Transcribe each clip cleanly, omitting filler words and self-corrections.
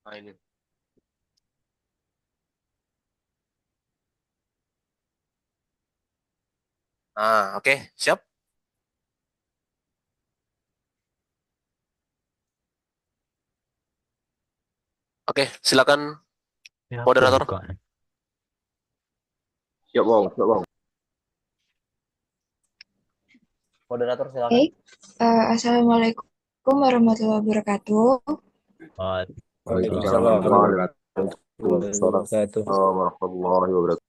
Nah, ini. Oke, siap. Oke, silakan Ya, aku moderator. buka. Siap bang, siap bang. Moderator silakan. Baik, Assalamualaikum warahmatullahi wabarakatuh. Waalaikumsalam Waalaikumsalam warahmatullahi wabarakatuh. warahmatullahi wabarakatuh. Waalaikumsalam warahmatullahi wabarakatuh.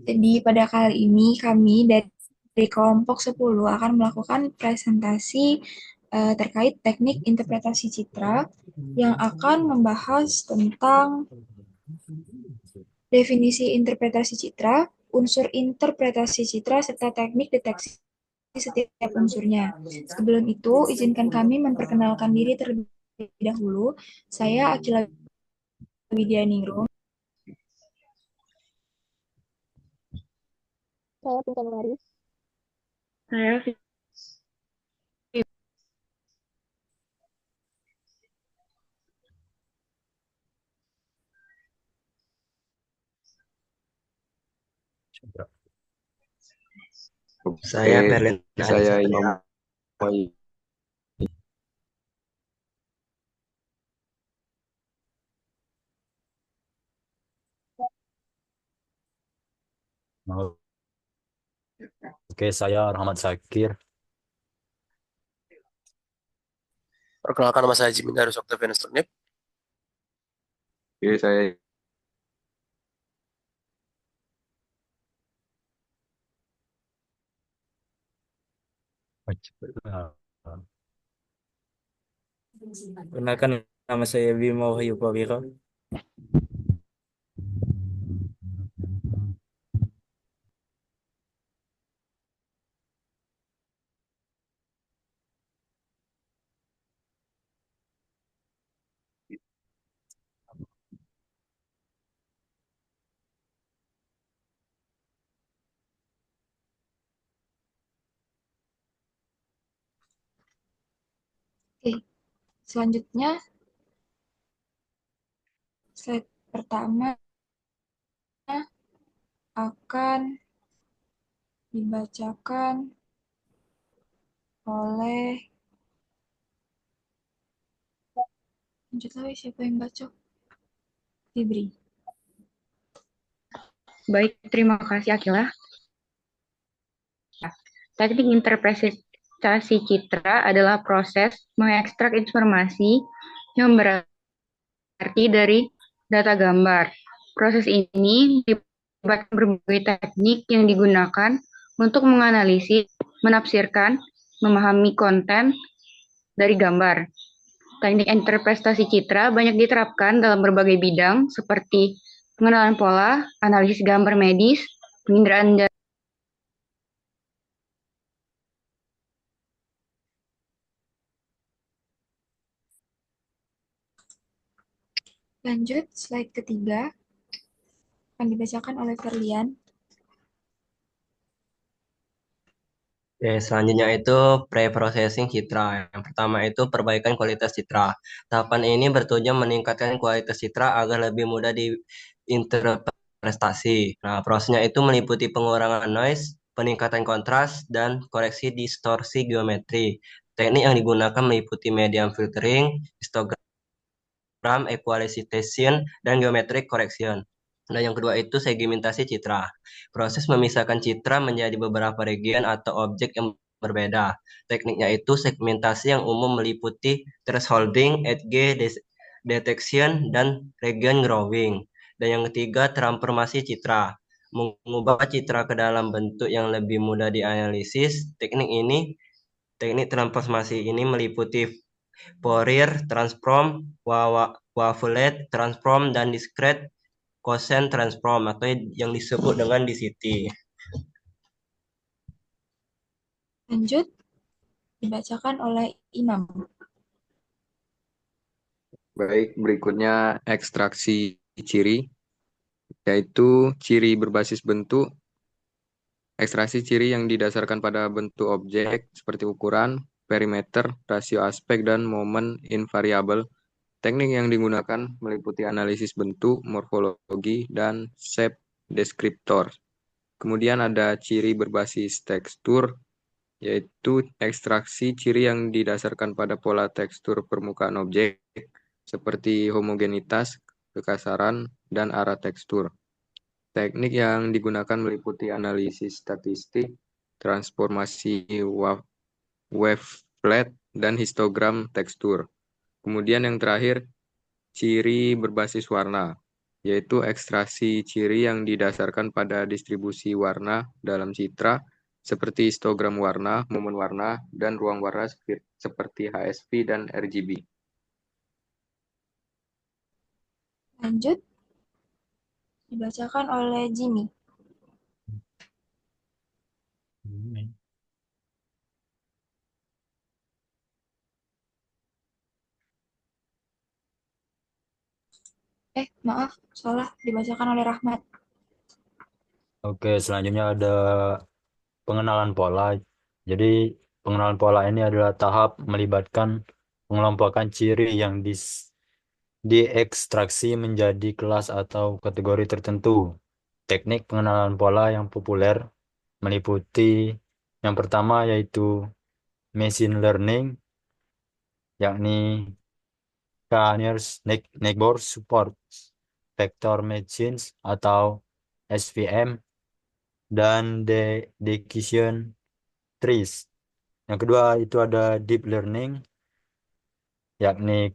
Jadi pada kali ini kami dari kelompok 10 akan melakukan presentasi terkait teknik interpretasi citra yang akan membahas tentang definisi interpretasi citra, unsur interpretasi citra, serta teknik deteksi setiap unsurnya. Sebelum itu, izinkan kami memperkenalkan diri terlebih dahulu. Saya Akila Widianingrum. Saya Pinkan Maris. Saya Saya Oke, Berlin Ali saya Imam Satria. Mai. Oke, saya Rahmat Zakir. Perkenalkan nama saya Jimin dari Octavianus Turnip. Oke, saya Perkenalkan, nama saya Bima Wahyu Prawiro. Oke, selanjutnya slide pertama akan dibacakan oleh lanjut lagi siapa yang baca? Fibri. baik, terima kasih Akila. Teknik interpretasi citra adalah proses mengekstrak informasi yang berarti dari data gambar. Proses ini melibatkan berbagai teknik yang digunakan untuk menganalisis, menafsirkan, memahami konten dari gambar. Teknik interpretasi citra banyak diterapkan dalam berbagai bidang seperti pengenalan pola, analisis gambar medis, penginderaan data. Lanjut, slide ketiga akan dibacakan oleh Ferlian. Oke, selanjutnya itu pre-processing citra. Yang pertama itu perbaikan kualitas citra. Tahapan ini bertujuan meningkatkan kualitas citra agar lebih mudah diinterpretasi. Nah, prosesnya itu meliputi pengurangan noise, peningkatan kontras, dan koreksi distorsi geometri. Teknik yang digunakan meliputi medium filtering, histogram, equalization, dan geometric correction. Nah, yang kedua itu segmentasi citra. Proses memisahkan citra menjadi beberapa region atau objek yang berbeda. Tekniknya itu segmentasi yang umum meliputi thresholding, edge detection, dan region growing. Dan yang ketiga, transformasi citra. Mengubah citra ke dalam bentuk yang lebih mudah dianalisis. Teknik transformasi ini meliputi Fourier transform, wavelet transform, dan discrete cosine transform atau yang disebut dengan DCT. Lanjut, dibacakan oleh Imam. Baik, berikutnya ekstraksi ciri. yaitu ciri berbasis bentuk, ekstraksi ciri yang didasarkan pada bentuk objek seperti ukuran, perimeter, rasio aspek, dan momen invariabel. Teknik yang digunakan meliputi analisis bentuk, morfologi, dan shape descriptor. Kemudian ada ciri berbasis tekstur, yaitu ekstraksi ciri yang didasarkan pada pola tekstur permukaan objek, seperti homogenitas, kekasaran, dan arah tekstur. Teknik yang digunakan meliputi analisis statistik, transformasi wavelet, dan histogram tekstur. Kemudian yang terakhir, ciri berbasis warna, yaitu ekstraksi ciri yang didasarkan pada distribusi warna dalam citra, seperti histogram warna, momen warna, dan ruang warna seperti HSV dan RGB. Lanjut, dibacakan oleh Jimmy. Maaf, salah, dibacakan oleh Rahmat. Oke, selanjutnya ada pengenalan pola. Jadi, pengenalan pola ini adalah tahap melibatkan pengelompokan ciri yang diekstraksi menjadi kelas atau kategori tertentu. Teknik pengenalan pola yang populer meliputi yang pertama yaitu machine learning, yakni K-nearest neighbor support vector machines atau SVM, dan decision trees. Yang kedua itu ada deep learning, yakni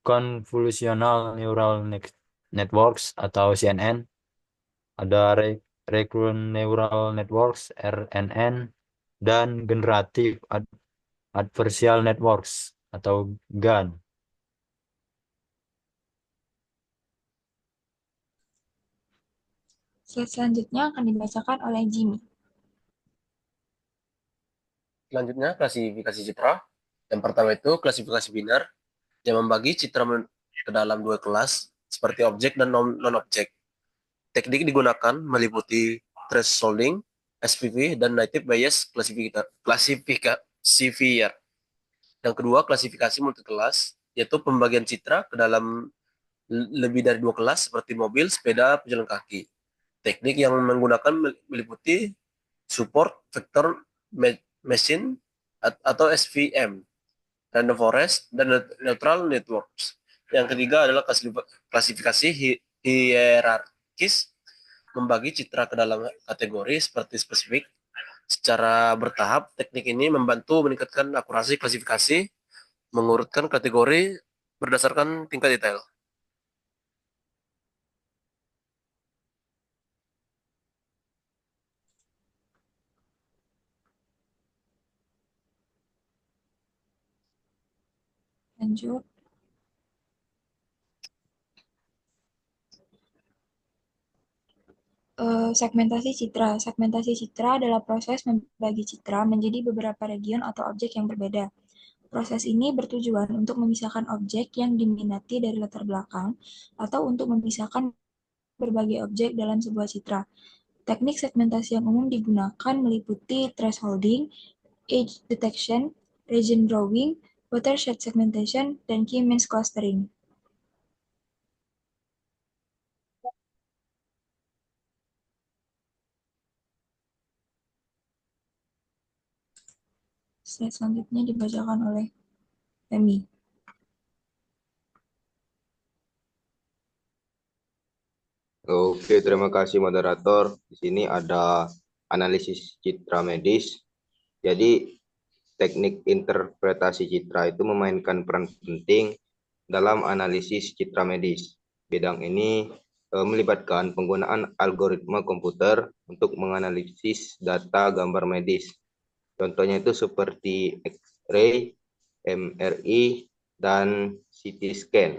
convolutional neural networks atau CNN. Ada recurrent neural networks RNN, dan generative adversarial networks atau GAN. Slide selanjutnya akan dibacakan oleh Jimmy. Selanjutnya klasifikasi citra. Yang pertama itu klasifikasi biner yang membagi citra ke dalam dua kelas seperti objek dan non-objek. Teknik digunakan meliputi thresholding, SPV, dan native bayes classifier. Yang kedua, klasifikasi multikelas, yaitu pembagian citra ke dalam lebih dari dua kelas seperti mobil, sepeda, pejalan kaki. Teknik yang menggunakan meliputi support vector machine atau SVM, random forest, dan neutral networks. Yang ketiga adalah klasifikasi hierarkis, membagi citra ke dalam kategori seperti spesifik. Secara bertahap, teknik ini membantu meningkatkan akurasi klasifikasi, mengurutkan kategori berdasarkan tingkat detail. Lanjut. Segmentasi citra. Segmentasi citra adalah proses membagi citra menjadi beberapa region atau objek yang berbeda. Proses ini bertujuan untuk memisahkan objek yang diminati dari latar belakang atau untuk memisahkan berbagai objek dalam sebuah citra. Teknik segmentasi yang umum digunakan meliputi thresholding, edge detection, region drawing, watershed segmentation, dan key-means clustering. Slide selanjutnya dibacakan oleh Femi. Oke, terima kasih moderator. Di sini ada analisis citra medis. Jadi, teknik interpretasi citra itu memainkan peran penting dalam analisis citra medis. Bidang ini melibatkan penggunaan algoritma komputer untuk menganalisis data gambar medis. Contohnya itu seperti X-ray, MRI, dan CT scan.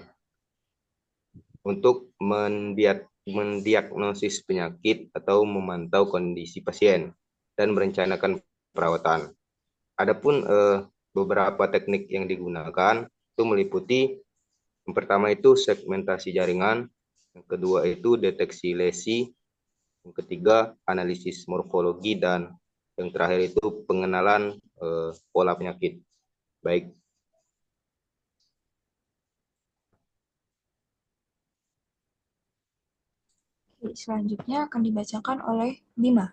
Untuk mendiagnosis penyakit atau memantau kondisi pasien dan merencanakan perawatan. Adapun beberapa teknik yang digunakan itu meliputi Yang pertama itu segmentasi jaringan, yang kedua itu deteksi lesi, yang ketiga analisis morfologi, dan yang terakhir itu pengenalan pola penyakit. Baik, Selanjutnya akan dibacakan oleh Bima.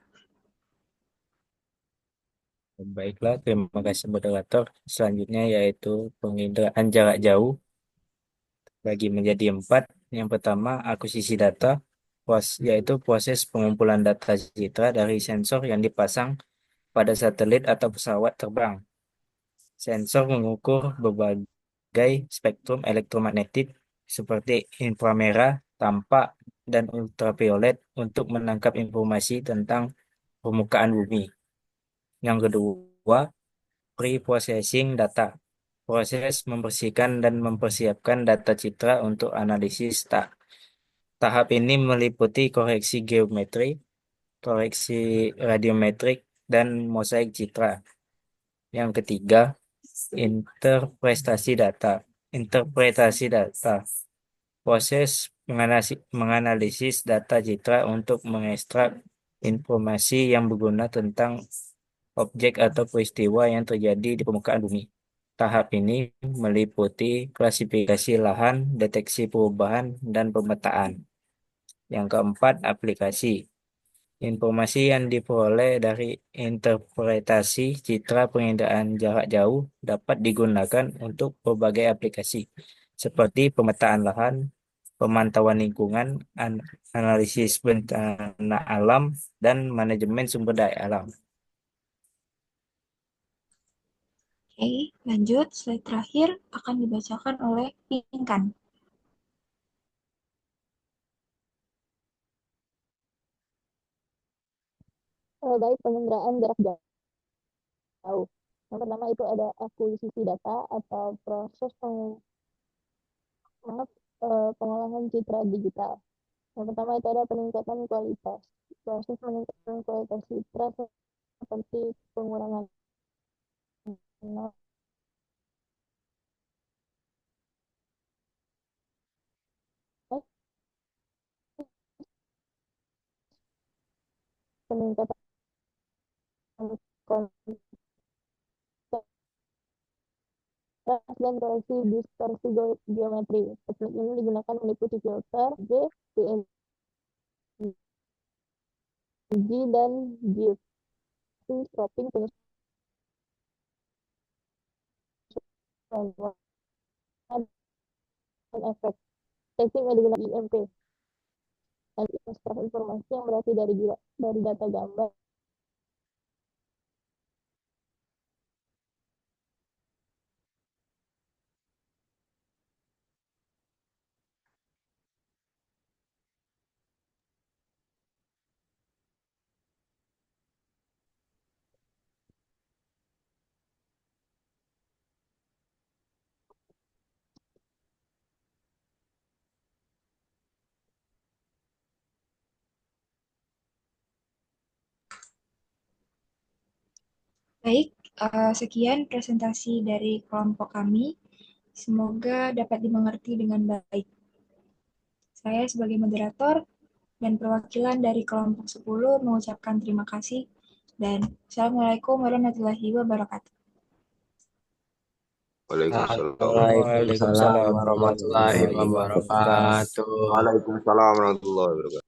Baiklah, terima kasih moderator. Selanjutnya yaitu penginderaan jarak jauh bagi menjadi 4. Yang pertama, akuisisi data, yaitu proses pengumpulan data citra dari sensor yang dipasang pada satelit atau pesawat terbang. Sensor mengukur berbagai spektrum elektromagnetik seperti inframerah, tampak, dan ultraviolet untuk menangkap informasi tentang permukaan bumi. Yang kedua, pre-processing data. Proses membersihkan dan mempersiapkan data citra untuk analisis. Tahap ini meliputi koreksi geometri, koreksi radiometrik, dan mosaik citra. Yang ketiga, interpretasi data. Proses menganalisis data citra untuk mengekstrak informasi yang berguna tentang objek atau peristiwa yang terjadi di permukaan bumi. Tahap ini meliputi klasifikasi lahan, deteksi perubahan, dan pemetaan. Yang keempat, aplikasi. Informasi yang diperoleh dari interpretasi citra penginderaan jarak jauh dapat digunakan untuk berbagai aplikasi, seperti pemetaan lahan, pemantauan lingkungan, analisis bencana alam, dan manajemen sumber daya alam. Oke, lanjut. Slide terakhir akan dibacakan oleh Pinkan. Baik, penginderaan jarak jauh. Yang pertama itu ada akuisisi data atau proses pengolahan citra digital. Yang pertama itu ada peningkatan kualitas. Proses meningkatkan kualitas citra seperti pengurangan peningkatan kontras dan koreksi distorsi geometri. Teknik ini digunakan meliputi filter, PNG, dan GIF. Cropping, penyesuaian dan efek. Teknik yang digunakan IMP. Dan ekstrak informasi yang berarti dari data gambar. Baik, sekian presentasi dari kelompok kami. Semoga dapat dimengerti dengan baik. Saya sebagai moderator dan perwakilan dari kelompok 10 mengucapkan terima kasih dan Assalamualaikum warahmatullahi wabarakatuh. Waalaikumsalam. Waalaikumsalam warahmatullahi warahmatullahi wabarakatuh. wabarakatuh. Waalaikumsalam warahmatullahi wabarakatuh.